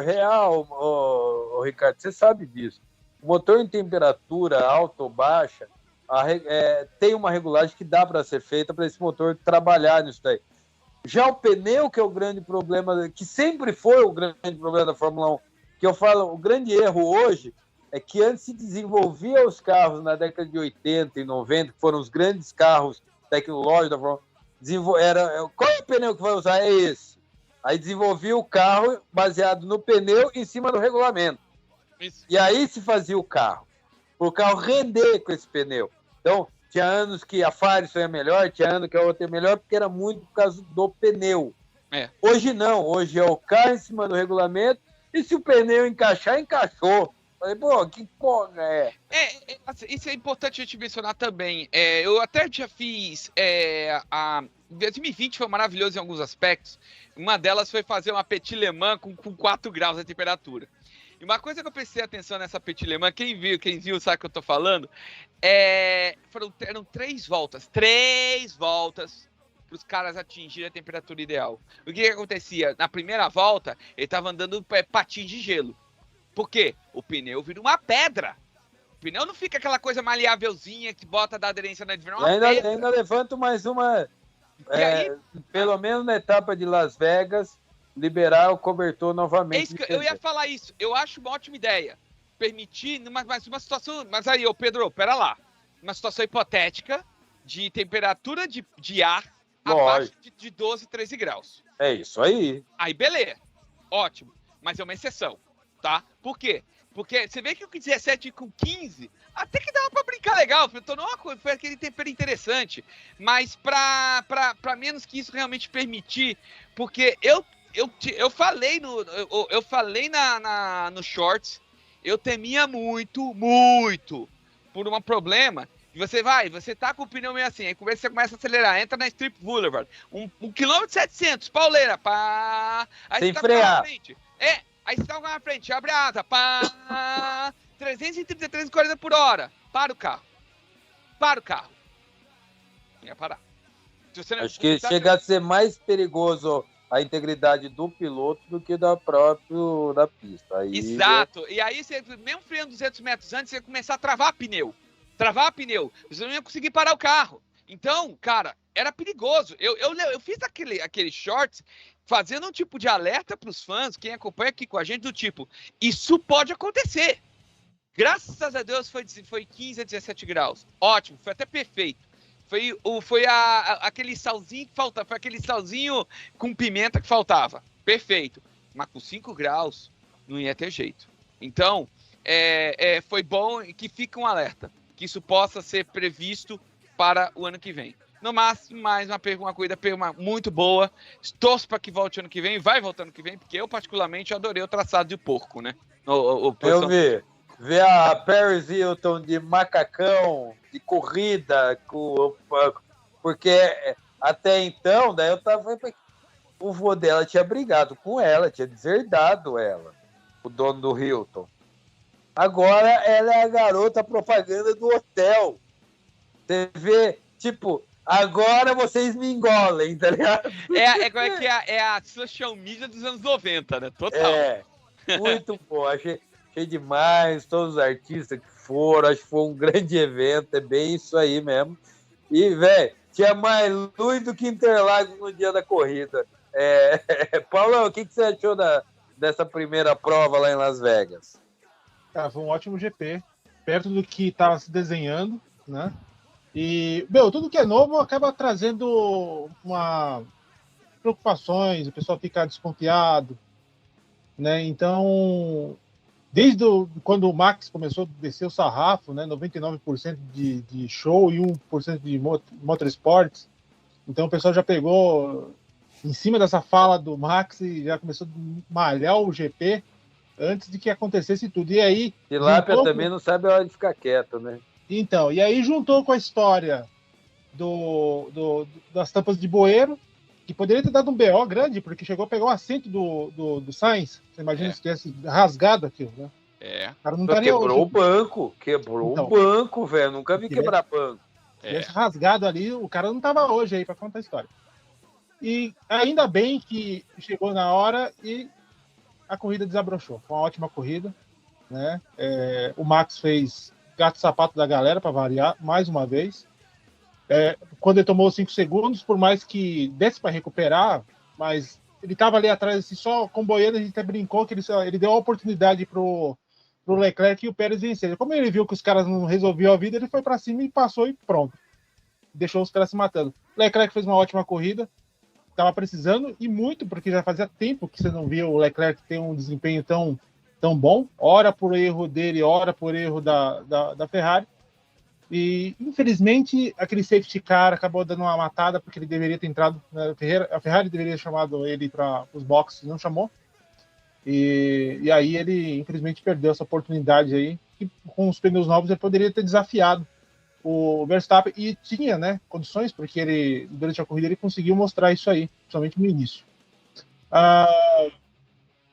real, Ricardo, você sabe disso. O motor em temperatura alta ou baixa tem uma regulagem que dá para ser feita para esse motor trabalhar nisso daí. Já o pneu, que é o grande problema, que sempre foi o grande problema da Fórmula 1, que eu falo, o grande erro hoje é que antes se desenvolvia os carros na década de 80 e 90, que foram os grandes carros tecnológicos da Fórmula 1, qual é o pneu que vai usar? É esse. Aí desenvolvia o carro baseado no pneu em cima do regulamento. Isso. E aí se fazia o carro, para o carro render com esse pneu. Então, tinha anos que a Firestone é melhor, tinha anos que a outra é melhor, porque era muito por causa do pneu. Hoje não, hoje é o carro em cima do regulamento, e se o pneu encaixar, encaixou. Falei, pô, que porra é? Isso é importante a gente mencionar também. Eu até já fiz. 2020 foi maravilhoso em alguns aspectos. Uma delas foi fazer uma Petit Le Mans com 4 graus de temperatura. E uma coisa que eu prestei atenção nessa Petit Le Mans, quem viu sabe o que eu tô falando, eram 3 voltas para os caras atingirem a temperatura ideal. O que acontecia? Na primeira volta, ele tava andando patins de gelo. Por quê? O pneu vira uma pedra. O pneu não fica aquela coisa maleávelzinha que bota da aderência na ainda levanto mais uma. Pelo menos na etapa de Las Vegas, liberar o cobertor novamente. Eu ia falar isso. Eu acho uma ótima ideia. Permitir, mas uma situação. Mas aí, Pedro, pera lá. Uma situação hipotética de temperatura de ar abaixo de 12, 13 graus. É isso aí. Aí, beleza. Ótimo. Mas é uma exceção. Tá? Por quê? Porque você vê que com 17 e com 15, até que dava pra brincar legal, foi aquele tempero interessante, mas pra menos que isso realmente permitir, porque eu falei no Shorts, eu temia muito por um problema, e você tá com o pneu meio assim, aí você começa a acelerar, entra na Strip Boulevard, 1,7 km, pauleira, pá, aí sem você tá frear. Aí você tá na frente, abre a asa, pá, 333 km por hora. Para o carro. Ia parar. Acho que chega a ser mais perigoso a integridade do piloto do que da pista. Aí exato. E aí, mesmo freando 200 metros antes, você ia começar a travar pneu. Você não ia conseguir parar o carro. Então, cara, era perigoso. Eu fiz aquele shorts fazendo um tipo de alerta para os fãs, quem acompanha aqui com a gente, do tipo, isso pode acontecer. Graças a Deus foi 15 a 17 graus. Ótimo, foi até perfeito. Foi aquele salzinho que faltava, foi aquele salzinho com pimenta que faltava. Perfeito. Mas com 5 graus não ia ter jeito. Então, foi bom que fique um alerta, que isso possa ser previsto para o ano que vem. No máximo, mais uma corrida muito boa. Torço para que volte ano que vem. Vai voltar ano que vem, porque eu, particularmente, adorei o traçado de porco, né? Eu vi. Ver a Paris Hilton de macacão, de corrida, porque até então, daí eu tava. O vô dela tinha brigado com ela, tinha deserdado ela, o dono do Hilton. Agora ela é a garota propaganda do hotel. Você vê, tipo, agora vocês me engolem, tá ligado? É a social media dos anos 90, né? Total. Muito bom. Achei demais, todos os artistas que foram, acho que foi um grande evento, é bem isso aí mesmo. E, velho, tinha mais luz do que Interlagos no dia da corrida. Paulão, o que você achou dessa primeira prova lá em Las Vegas? Cara, foi um ótimo GP, perto do que estava se desenhando, né? E, tudo que é novo acaba trazendo preocupações, o pessoal fica desconfiado, né? Então, desde quando o Max começou a descer o sarrafo, né? 99% de show e 1% de motorsports, então o pessoal já pegou em cima dessa fala do Max e já começou a malhar o GP antes de que acontecesse tudo. E aí... Tilápia também não sabe a hora de ficar quieto, né? Então, e aí juntou com a história das tampas de bueiro, que poderia ter dado um BO grande, porque chegou a pegar o assento do Sainz. Você imagina se tivesse rasgado aquilo, né? O cara não estaria quebrou hoje. O banco, o banco, velho. Nunca vi quebrar banco. Se tivesse rasgado ali, o cara não tava hoje aí para contar a história. E ainda bem que chegou na hora e a corrida desabrochou. Foi uma ótima corrida, né? O Max fez gato-sapato da galera, para variar, mais uma vez. Quando ele tomou 5 segundos, por mais que desse para recuperar, mas ele estava ali atrás, assim, só comboiando, a gente até brincou que ele deu a oportunidade pro Leclerc e o Pérez vencer. Como ele viu que os caras não resolviam a vida, ele foi para cima e passou e pronto. Deixou os caras se matando. Leclerc fez uma ótima corrida, estava precisando e muito, porque já fazia tempo que você não via o Leclerc ter um desempenho tão bom, ora por erro dele, ora por erro da Ferrari. E, infelizmente, aquele safety car acabou dando uma matada, porque ele deveria ter entrado. A Ferrari deveria ter chamado ele para os boxes, não chamou. E aí ele, infelizmente, perdeu essa oportunidade aí, que com os pneus novos ele poderia ter desafiado o Verstappen, e tinha, né, condições, porque ele, durante a corrida, ele conseguiu mostrar isso aí, principalmente no início.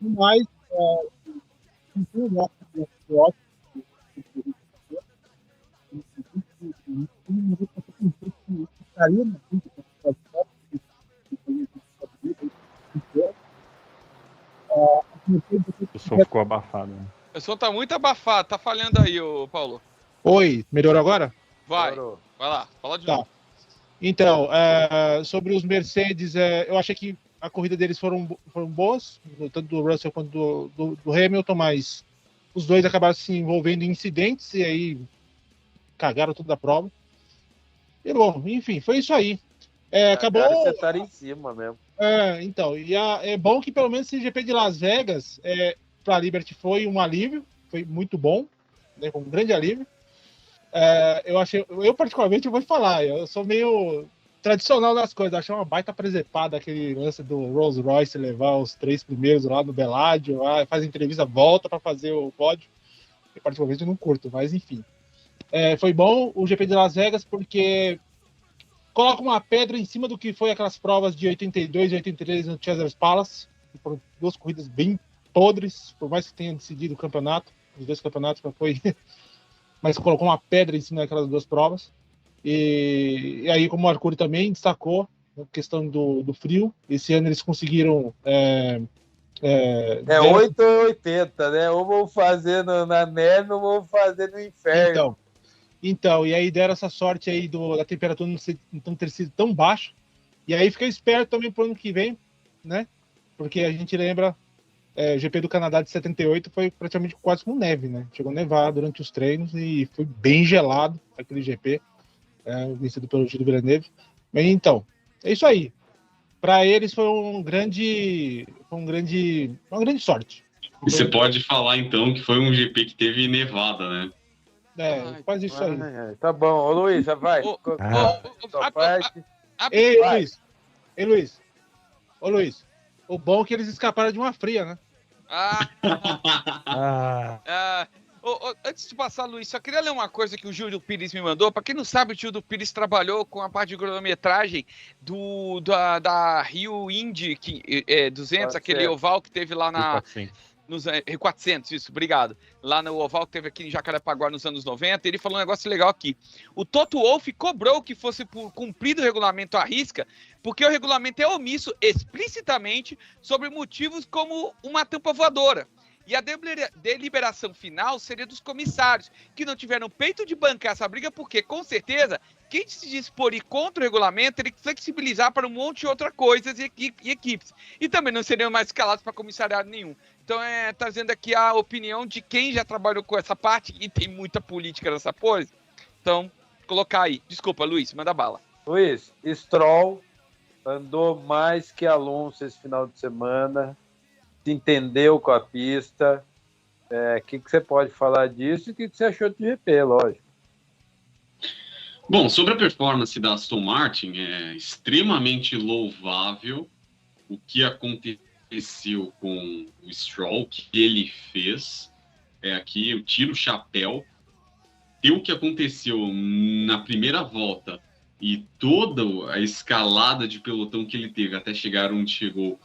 Mas, O som ficou abafado. Né? O som tá muito abafado, tá falhando aí, ô Paulo. Oi, melhorou agora? Vai Parou. lá, fala de Tá. novo. Então, sobre os Mercedes, eu achei que a corrida deles foram boas, tanto do Russell quanto do Hamilton, mas os dois acabaram se envolvendo em incidentes e aí cagaram tudo da prova. E bom, enfim, foi isso aí. Acabou. Você tá em cima mesmo. Então, e é bom que pelo menos esse GP de Las Vegas, para a Liberty foi um alívio, foi muito bom, né, um grande alívio. Eu particularmente vou te falar, eu sou meio tradicional nas coisas, achei uma baita presepada aquele lance do Rolls Royce levar os 3 primeiros lá no Bellagio, faz entrevista, volta para fazer o pódio. Eu particularmente não curto, mas enfim. Foi bom o GP de Las Vegas porque coloca uma pedra em cima do que foi aquelas provas de 82 e 83 no Caesars Palace, que foram 2 corridas bem podres, por mais que tenha decidido o campeonato, os 2 campeonatos foi mas colocou uma pedra em cima daquelas 2 provas. E aí, como o Arcuri também destacou, a questão do frio, esse ano eles conseguiram... 8 ou 80, né? Ou vou fazer na neve ou vou fazer no inferno. Então, e aí deram essa sorte aí da temperatura não ter sido tão baixa. E aí fica esperto também pro ano que vem, né? Porque a gente lembra, o GP do Canadá de 78 foi praticamente quase com neve, né? Chegou a nevar durante os treinos e foi bem gelado aquele GP, vencido pelo Gilles Villeneuve. Mas então, é isso aí. Para eles foi uma grande sorte. E você pode falar então que foi um GP que teve nevada, né? Quase isso aí. Tá bom, ô Luiz, já vai. Ei, Luiz. Ô, Luiz. O bom é que eles escaparam de uma fria, né? Antes de passar, Luiz, só queria ler uma coisa que o Júlio Pires me mandou. Para quem não sabe, o Júlio Pires trabalhou com a parte de cronometragem da Rio Indy 200, aquele oval que teve lá nos R400, isso, obrigado. Lá no oval que teve aqui em Jacarepaguá nos anos 90, ele falou um negócio legal aqui. O Toto Wolff cobrou que fosse cumprido o regulamento à risca, porque o regulamento é omisso explicitamente sobre motivos como uma tampa voadora. E a deliberação final seria dos comissários, que não tiveram peito de bancar essa briga, porque, com certeza, quem se dispor contra o regulamento teria que flexibilizar para um monte de outras coisas e equipes. E também não seriam mais escalados para comissariado nenhum. Então, trazendo aqui a opinião de quem já trabalhou com essa parte, e tem muita política nessa coisa. Então, colocar aí. Desculpa, Luiz, manda bala. Luiz, Stroll andou mais que Alonso esse final de semana, se entendeu com a pista. O que você pode falar disso e o que você achou do GP, lógico? Bom, sobre a performance da Aston Martin, é extremamente louvável o que aconteceu com o Stroll, que ele fez. Aqui eu tiro o chapéu. E o que aconteceu na primeira volta e toda a escalada de pelotão que ele teve até chegar onde chegou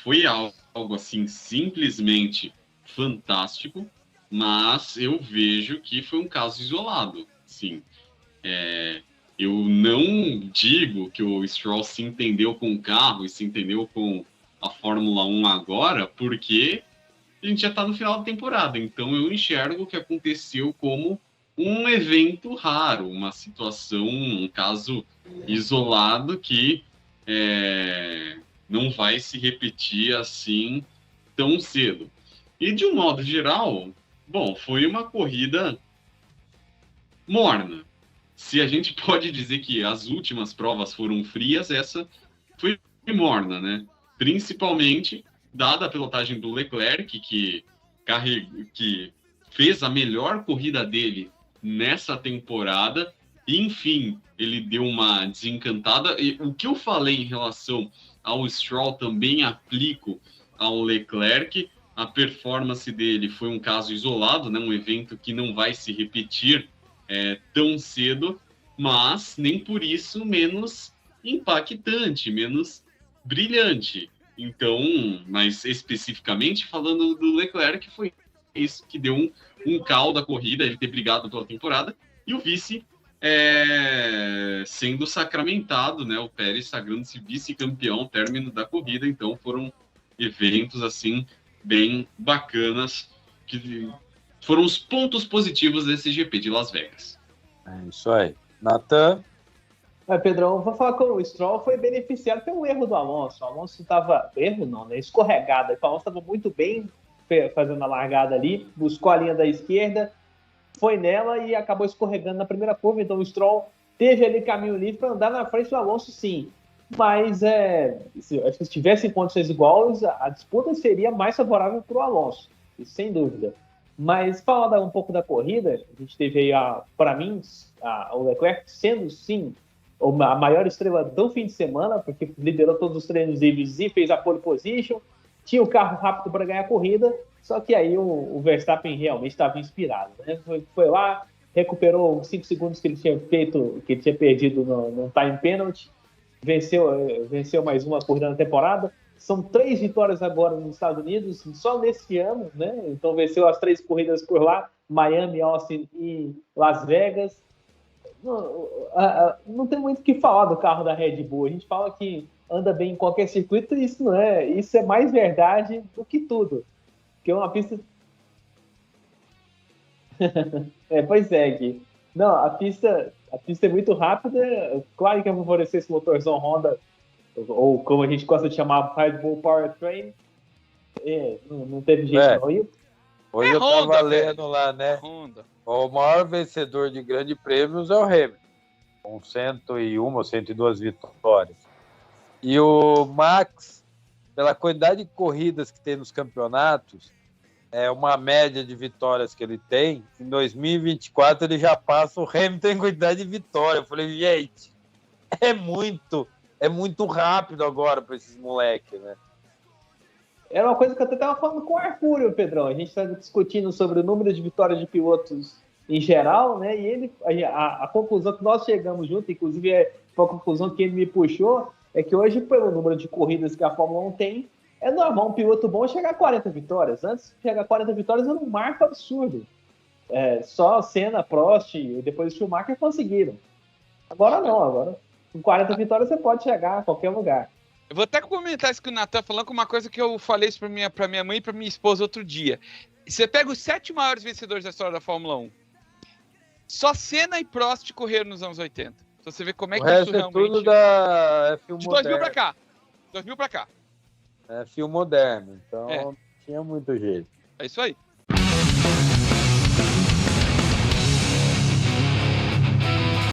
foi algo assim simplesmente fantástico, mas eu vejo que foi um caso isolado. Sim, eu não digo que o Stroll se entendeu com o carro e se entendeu com a Fórmula 1 agora, porque a gente já está no final da temporada. Então eu enxergo o que aconteceu como um evento raro, uma situação, um caso isolado que não vai se repetir assim tão cedo. E de um modo geral, bom, foi uma corrida morna. Se a gente pode dizer que as últimas provas foram frias, essa foi morna, né? Principalmente dada a pilotagem do Leclerc, que fez a melhor corrida dele nessa temporada. Enfim, ele deu uma desencantada. E o que eu falei em relação ao Stroll também aplico ao Leclerc. A performance dele foi um caso isolado, né? Um evento que não vai se repetir tão cedo, mas nem por isso menos impactante, menos brilhante. Então, mas especificamente falando do Leclerc, foi isso que deu um caldo à corrida, ele ter brigado pela temporada, e o vice sendo sacramentado, né? O Pérez sagrando-se vice-campeão ao término da corrida. Então foram eventos assim bem bacanas, que foram os pontos positivos desse GP de Las Vegas. É isso aí. Natan? Pedrão, vou falar que o Stroll foi beneficiado pelo erro do Alonso. O Alonso estava... Erro não, né? Escorregada. O Alonso estava muito bem fazendo a largada ali, buscou a linha da esquerda, foi nela e acabou escorregando na primeira curva. Então o Stroll teve ali caminho livre para andar na frente do Alonso, sim. Mas acho que se tivessem condições iguais, a disputa seria mais favorável para o Alonso, isso sem dúvida. Mas falando um pouco da corrida, a gente teve aí, para mim, o Leclerc sendo, sim, a maior estrela do fim de semana, porque liderou todos os treinos livres e fez a pole position, tinha o carro rápido para ganhar a corrida, só que aí o Verstappen realmente estava inspirado, né? Foi lá, recuperou os 5 segundos que ele tinha perdido no time penalty, venceu mais uma corrida na temporada. São 3 vitórias agora nos Estados Unidos, só nesse ano, né? Então venceu as 3 corridas por lá, Miami, Austin e Las Vegas. Não tem muito o que falar do carro da Red Bull. A gente fala que anda bem em qualquer circuito, e isso é mais verdade do que tudo. Porque é uma pista... pois é, Gui. Não, a pista é muito rápida, claro que vai favorecer esse motorzão Honda, ou como a gente gosta de chamar, Red Bull Powertrain. Não teve jeito não. Hoje eu tava lendo lá, né? Honda. O maior vencedor de grandes prêmios é o Hamilton, com 101 ou 102 vitórias. E o Max, pela quantidade de corridas que tem nos campeonatos, uma média de vitórias que ele tem, em 2024 ele já passa o Hamilton em quantidade de vitórias. Eu falei, gente, é muito rápido agora para esses moleques, né? Era uma coisa que eu até estava falando com o Arcúrio, Pedrão. A gente está discutindo sobre o número de vitórias de pilotos em geral, né? E a conclusão que nós chegamos junto, inclusive foi a conclusão que ele me puxou, é que hoje, pelo número de corridas que a Fórmula 1 tem, é normal um piloto bom chegar a 40 vitórias. Antes de chegar a 40 vitórias era um marco absurdo. Só Senna, Prost e depois o Schumacher conseguiram. Agora não, agora com 40 vitórias você pode chegar a qualquer lugar. Eu vou até comentar isso que o Natan falando, com uma coisa que eu falei isso pra minha mãe e pra minha esposa outro dia. Você pega os 7 maiores vencedores da história da Fórmula 1. Só Senna e Prost correram nos anos 80. Então você vê como é que isso realmente... tudo da F1 de moderno. 2000 pra cá. F1 moderno, então tinha muito jeito. É isso aí.